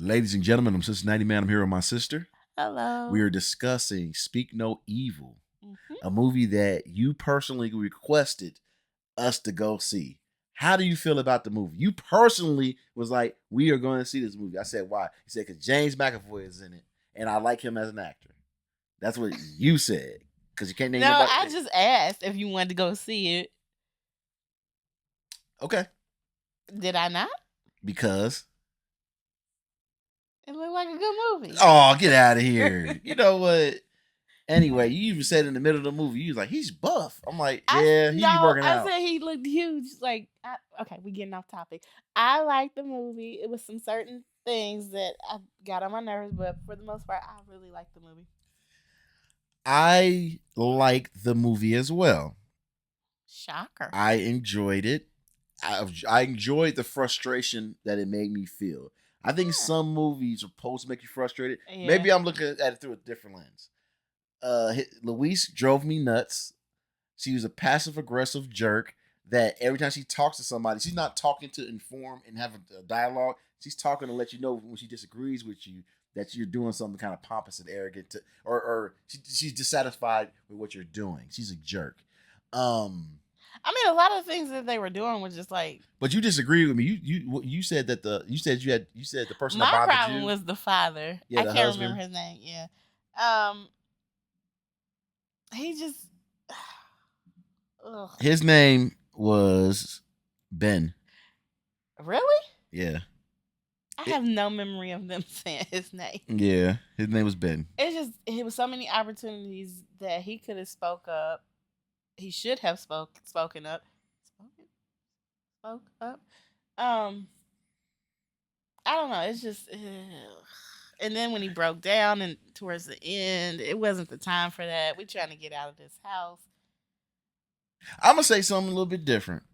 Ladies and gentlemen, I'm Cincinnati Man. I'm here with my sister. Hello. We are discussing Speak No Evil, Mhm. a movie that you personally requested us to go see. How do you feel about the movie? You personally was like, we are going to see this movie. I said, why? He said, because James McAvoy is in it, and I like him as an actor. That's what you said. Because you can't name No, nobody. I just asked if you wanted to go see it. Okay. Did I not? Because. It looked like a good movie. Oh, get out of here. You know what? Anyway, you even said in the middle of the movie, you was like, he's buff. I'm like, yeah, he's working out. I said he looked huge. Okay, we getting off topic. I liked the movie. It was some certain things that I got on my nerves, but for the most part, I really liked the movie. I liked the movie as well. Shocker. I enjoyed it. I enjoyed the frustration that it made me feel. I think some movies are supposed to make you frustrated. Yeah. Maybe I'm looking at it through a different lens. Louise drove me nuts. She was a passive aggressive jerk that every time she talks to somebody, she's not talking to inform and have a dialogue. She's talking to let you know when she disagrees with you that you're doing something kind of pompous and arrogant, or she's dissatisfied with what you're doing. She's a jerk. I mean, a lot of things that they were doing was just like. But you disagree with me. You said that you said the person that bothered you. My problem was the father. Yeah, I can't husband. Remember his name. Yeah. He just. Ugh. His name was Ben. Really? Yeah. I have no memory of them saying his name. Yeah, his name was Ben. It was so many opportunities that he could have spoke up. He should have spoken up. Spoke up. I don't know. It's just, and then when he broke down and towards the end, it wasn't the time for that. We're trying to get out of this house. I'm gonna say something a little bit different.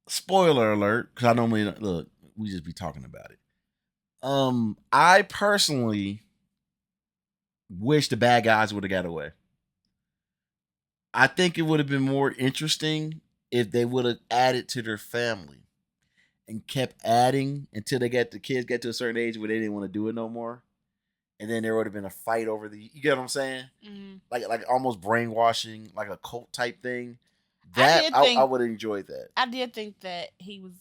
Spoiler alert, because I normally look. We just be talking about it. I personally wish the bad guys would have got away. I think it would have been more interesting if they would have added to their family and kept adding until the kids get to a certain age where they didn't want to do it no more. And then there would have been a fight over you get what I'm saying? Mm-hmm. Like almost brainwashing, like a cult type thing. That I would have enjoyed that. I did think that he was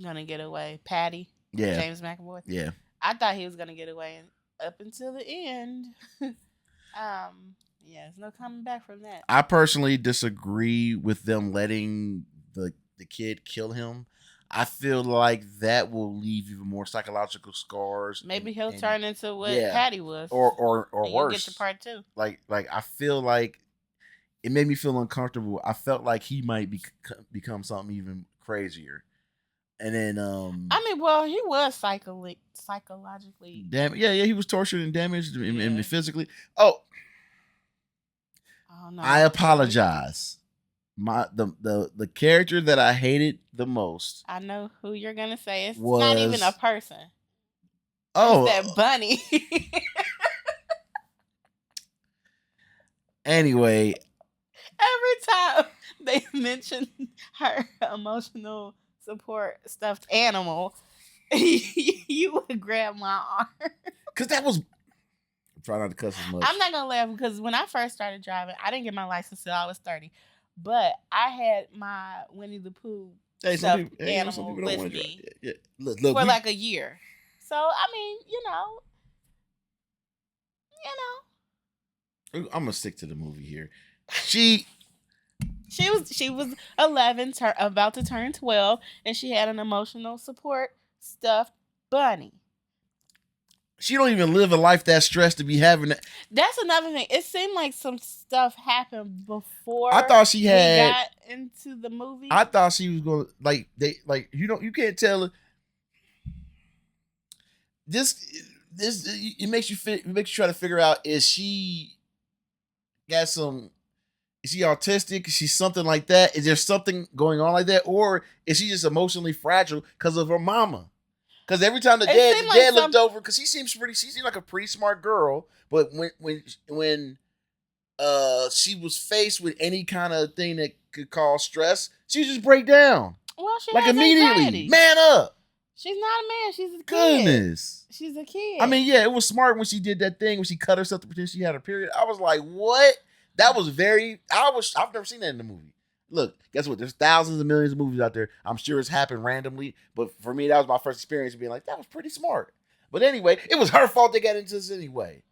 gonna get away. Patty. Yeah. James McAvoy. Yeah. I thought he was gonna get away up until the end. Yeah, there's no coming back from that. I personally disagree with them letting the kid kill him. I feel like that will leave even more psychological scars. Maybe he'll turn into what Patty was, or worse. Get to part 2. Like I feel like it made me feel uncomfortable. I felt like he might become something even crazier. And then I mean, well, he was psychologically damaged. Yeah, he was tortured and damaged and physically. Oh no! I apologize. The character that I hated the most. I know who you're gonna say. It's not even a person. Oh, it's that bunny. Anyway, every time they mention her emotional support stuffed animal, you would grab my arm. Cause that was. Try not to cuss as much. I'm not gonna laugh because when I first started driving, I didn't get my license till I was 30. But I had my Winnie the Pooh stuffed animal with me Look, for like a year. So I mean, you know. I'm gonna stick to the movie here. She was 11, about to turn 12, and she had an emotional support stuffed bunny. She don't even live a life that stressed to be having that. That's another thing. It seemed like some stuff happened before. I thought she had got into the movie. I thought she was going you can't tell. This it makes you try to figure out is she autistic? Is she something like that? Is there something going on like that, or is she just emotionally fragile because of her mama? Because every time the dad looked over, because she seemed like a pretty smart girl, but when she was faced with any kind of thing that could cause stress, she would just break down. Well, she Like has immediately, anxiety. man up. She's not a man. She's a kid. Goodness. She's a kid. I mean, yeah, it was smart when she did that thing when she cut herself to pretend she had her period. I was like, what? That was I've never seen that in the movie. Look, guess what? There's thousands of millions of movies out there. I'm sure it's happened randomly, but for me, that was my first experience of being like, that was pretty smart. But anyway, it was her fault they got into this anyway.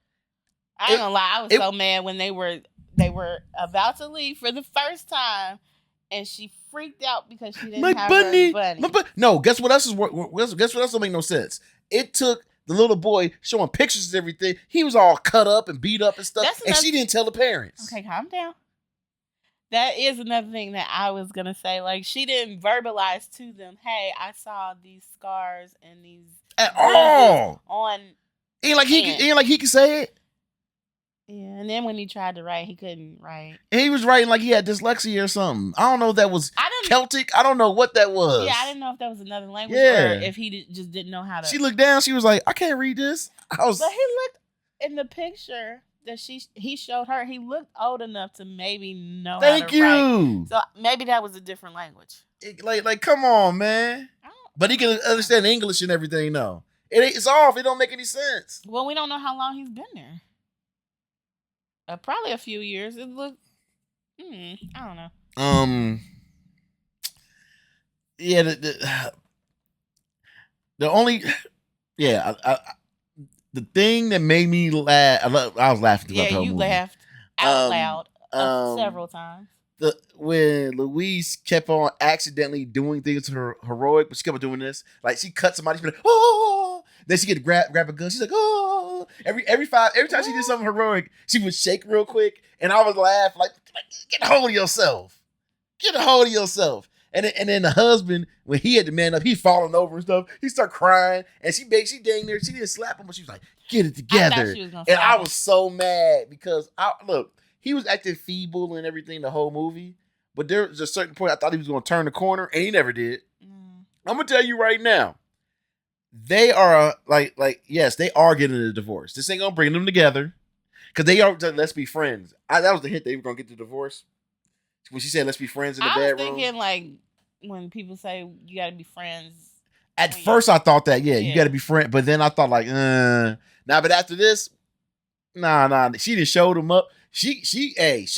I ain't gonna lie, I was so mad when they were about to leave for the first time, and she freaked out because she didn't have her bunny. No, guess what else don't make no sense? It took the little boy showing pictures and everything. He was all cut up and beat up and stuff, and she didn't tell the parents. Okay, calm down. That is another thing that I was gonna say. Like, she didn't verbalize to them, "Hey, I saw these scars and these at all on." Ain't like he could say it. Yeah, and then when he tried to write, he couldn't write. And he was writing like he had dyslexia or something. I don't know if that was Celtic. I don't know what that was. Yeah, I didn't know if that was another language or if he just didn't know how to. She looked down. She was like, I can't read this. But he looked in the picture that he showed her. He looked old enough to maybe know how to write. Thank you. So maybe that was a different language. Like, come on, man. But he can understand English and everything, though. It's off. It don't make any sense. Well, we don't know how long he's been there. Probably a few years. It looked. I don't know. Yeah. The only. Yeah. The thing that made me laugh. I was laughing. Yeah, you laughed out loud several times. When Louise kept on accidentally doing things to her heroic, but she kept on doing this. Like, she cut somebody, she'd be like, oh. Then she get to grab a gun. She's like, oh. Every time she did something heroic, she would shake real quick, and I would laugh like get a hold of yourself. Get a hold of yourself. And then the husband, when he had to man up, he's falling over and stuff. He started crying, and she dang there. She didn't slap him, but she was like, get it together. And I was so mad because he was acting feeble and everything the whole movie, but there was a certain point I thought he was going to turn the corner, and he never did. I'm going to tell you right now, they are yes, they are getting a divorce. This ain't going to bring them together because they are, let's be friends. That was the hint they were going to get the divorce. When she said, let's be friends in the bedroom. I was thinking, like, when people say you got to be friends. At first, I thought that, you got to be friends. But then I thought, like, but after this, nah. She done showed him up. She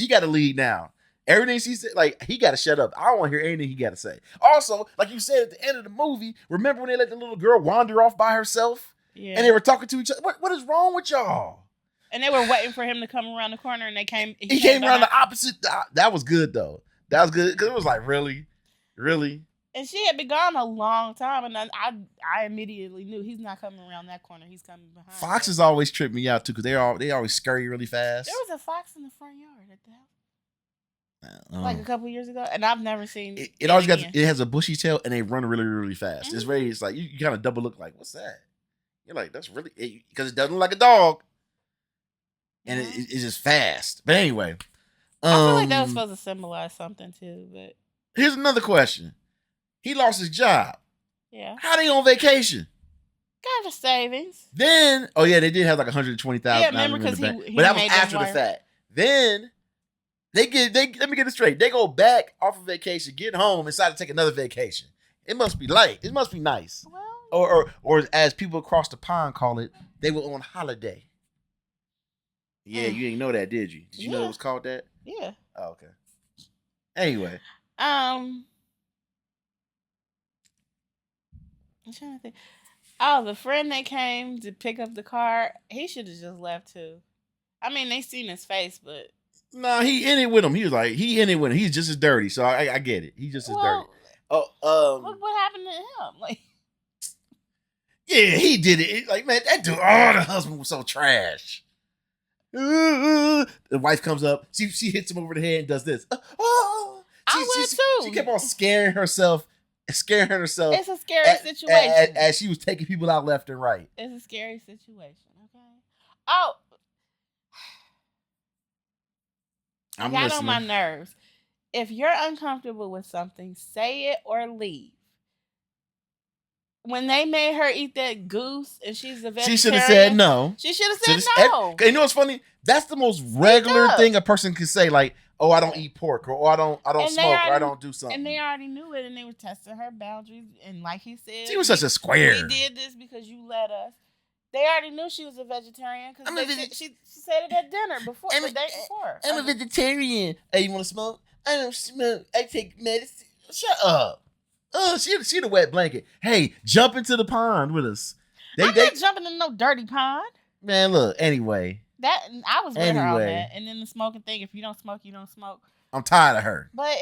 got to lead now. Everything she said, like, he got to shut up. I don't want to hear anything he got to say. Also, like you said at the end of the movie, remember when they let the little girl wander off by herself? Yeah. And they were talking to each other? What is wrong with y'all? And they were waiting for him to come around the corner, and he came around the opposite. That was good, though. That was good, because it was like, really? And she had been gone a long time, and I immediately knew he's not coming around that corner. He's coming behind. Foxes always trip me out, too, because they always scurry really fast. There was a fox in the front yard at the house. Like a couple years ago, and I've never seen it. Always got. It has a bushy tail, and they run really, really fast. Mm-hmm. It's like you kind of double look, like, what's that? You're like, that's really, because it doesn't look like a dog, and it's just fast. But anyway, I feel like that was supposed to symbolize something too. But here's another question: he lost his job. Yeah. How they on vacation? Got the savings. Then, they did have like $120,000. Yeah, remember, because he but that was after the fact. Then. Let me get it straight. They go back off of vacation, get home, and decide to take another vacation. It must be light. It must be nice. Well, or as people across the pond call it, they were on holiday. Yeah, you didn't know that, did you? Did you know it was called that? Yeah. Oh, okay. Anyway. I'm trying to think. Oh, the friend that came to pick up the car, he should have just left too. I mean, they seen his face, but. No, he in it with him. He was like, He's just as dirty. So I get it. He's just as dirty. What happened to him? Like, yeah, he did it. Like, man, that dude. Oh, the husband was so trash. The wife comes up. She hits him over the head and does this. I would too. She kept on scaring herself. It's a scary situation. As she was taking people out left and right. It's a scary situation. Okay. Oh. I got on my nerves. If you're uncomfortable with something, say it or leave. When they made her eat that goose and she's a vegetarian, she should have said no. She should have said no. You know what's funny? That's the most regular thing a person can say. Like, oh, I don't eat pork, or oh, I don't And they smoke, or I already- don't do something. And they already knew it, and they were testing her boundaries. And like he said, She was such a square. We did this because you let us. They already knew she was a vegetarian because she said it at dinner before the day before. I'm a vegetarian. Hey, you want to smoke? I don't smoke. I take medicine. Shut up. Oh, she the wet blanket. Hey, jump into the pond with us. I'm not jumping in no dirty pond. Man, look. Anyway, I was with her on that, and then the smoking thing. If you don't smoke, you don't smoke. I'm tired of her. But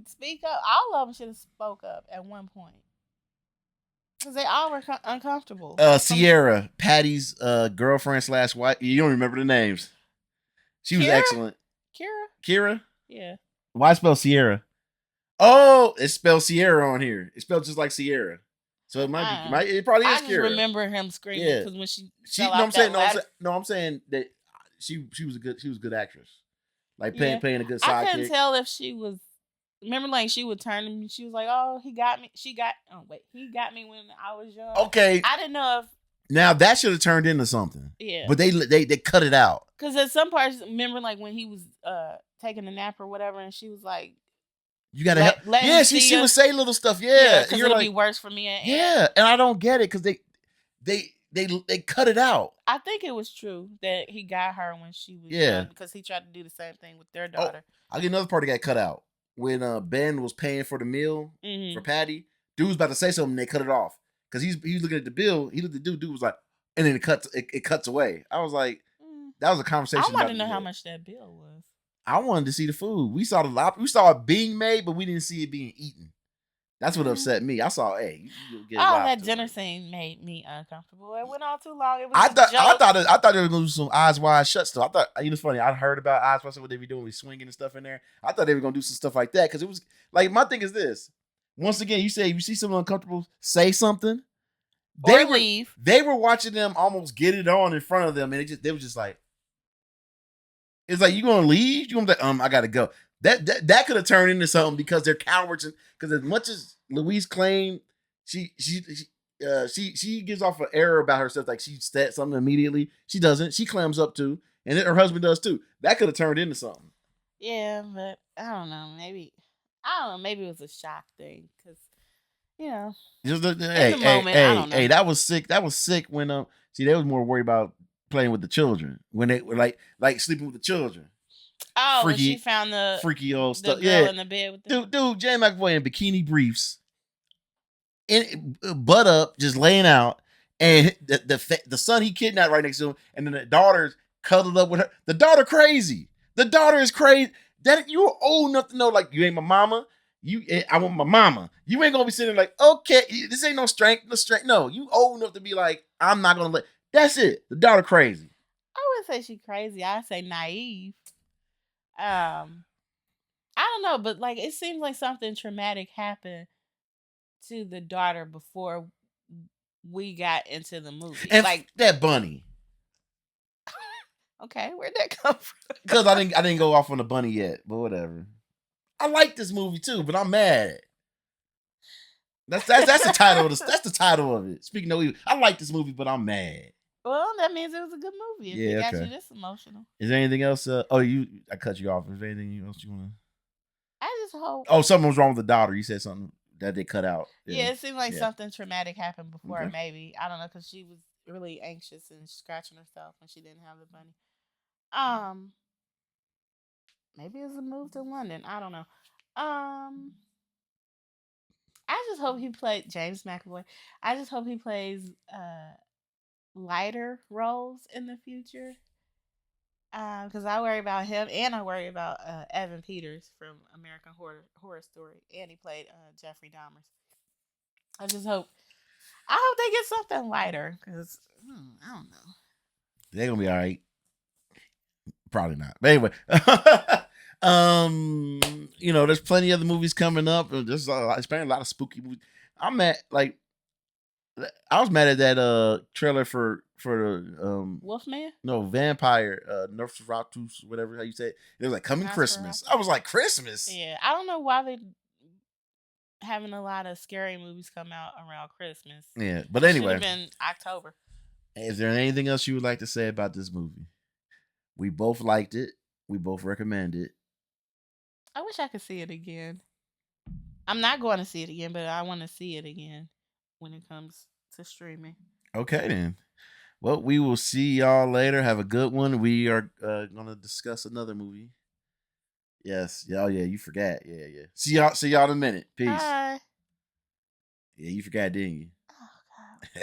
speak up. All of them should have spoke up at one point because they all were uncomfortable. Sierra, Patty's girlfriend / wife. You don't remember the names. She was excellent. Kira. Yeah. Why spell Sierra? Oh, it's spelled Sierra on here. It's spelled just like Sierra. So it might be. It probably is Kira. I just remember him screaming because when she I'm saying that she was a good actress. Like playing a good sidekick. I couldn't tell if she was. Remember, like she would turn and she was like, "Oh, he got me." He got me when I was young. Okay, I didn't know if. Now that should have turned into something. Yeah, but they cut it out. Because at some parts, remember, like when he was taking a nap or whatever, and she was like, "You gotta help." Yeah, she would say little stuff. Yeah, because it'll be worse for me. And I don't get it because they cut it out. I think it was true that he got her when she was young because he tried to do the same thing with their daughter. I'll get another part that got cut out when Ben was paying for the meal for Patty. Dude was about to say something, and they cut it off because he's looking at the bill. He looked at the dude. Dude was like, and then it cuts away. I was like, that was a conversation. I wanted to know how much that bill was. I wanted to see the food. We saw it being made, but we didn't see it being eaten. That's what upset me. I saw, you get that dinner scene made me uncomfortable. It went on too long. It was I thought they were gonna do some Eyes Wide Shut stuff. I thought it's funny. I heard about Eyes Wide Shut, what they be doing, we swinging and stuff in there. I thought they were gonna do some stuff like that because it was like my thing is this. Once again, you say you see someone uncomfortable, say something. Leave. They were watching them almost get it on in front of them, and they was just like, it's like, you gonna leave? You gonna be like, I gotta go. That could have turned into something because they're cowards. Because as much as Louise claimed, she gives off an error about herself, like she said something immediately. She doesn't. She clams up too, and her husband does too. That could have turned into something. Yeah, but I don't know. Maybe it was a shock thing because just in the moment. I don't know. Hey, that was sick. That was sick when they was more worried about playing with the children when they were like sleeping with the children. Oh, freaky, when she found the freaky old stuff. Girl in the bed with them. Dude, Jay McAvoy in bikini briefs, butt up, just laying out, and the son he kidnapped right next to him, and then the daughter's cuddled up with her. The daughter crazy. The daughter is crazy. That you're old enough to know, like, you ain't my mama. I want my mama. You ain't gonna be sitting like, okay, this ain't no strength. No, you old enough to be like, I'm not gonna let. That's it. The daughter crazy. I wouldn't say she crazy. I'd say naive. I don't know, but like it seems like something traumatic happened to the daughter before we got into the movie. And like that bunny. Okay, where'd that come from? Because I didn't go off on the bunny yet, but whatever. I like this movie too, but I'm mad. That's the title of this. That's the title of it. Speaking of, I like this movie, but I'm mad. Well, that means it was a good movie. If it got you this emotional. Is there anything else? I cut you off. Is there anything else you want to? I just hope. Oh, something was wrong with the daughter. You said something that they cut out. Yeah, it seemed like something traumatic happened before. Okay. Maybe I don't know because she was really anxious and scratching herself when she didn't have the bunny. Maybe it was a move to London. I don't know. I just hope he played James McAvoy. I just hope he plays lighter roles in the future. Because I worry about him, and I worry about Evan Peters from American Horror Story, and he played Jeffrey Dahmer. I hope they get something lighter because I don't know. They're gonna be all right. Probably not. But anyway, there's plenty of other movies coming up. There's a lot of spooky movies. I was mad at that trailer for the Wolfman. No, Vampire Nosferatu, whatever how you say it. It was like coming Christmas. I was like, Christmas. Yeah, I don't know why they having a lot of scary movies come out around Christmas. Yeah, but anyway, it should have been October. Is there anything else you would like to say about this movie? We both liked it. We both recommend it. I wish I could see it again. I'm not going to see it again, but I want to see it again when it comes to streaming. Okay then. Well, we will see y'all later. Have a good one. We are gonna discuss another movie. Yes. Yeah. Oh yeah. You forgot. Yeah. Yeah. See y'all. See y'all in a minute. Peace. Bye. Yeah. You forgot, didn't Oh, God. you?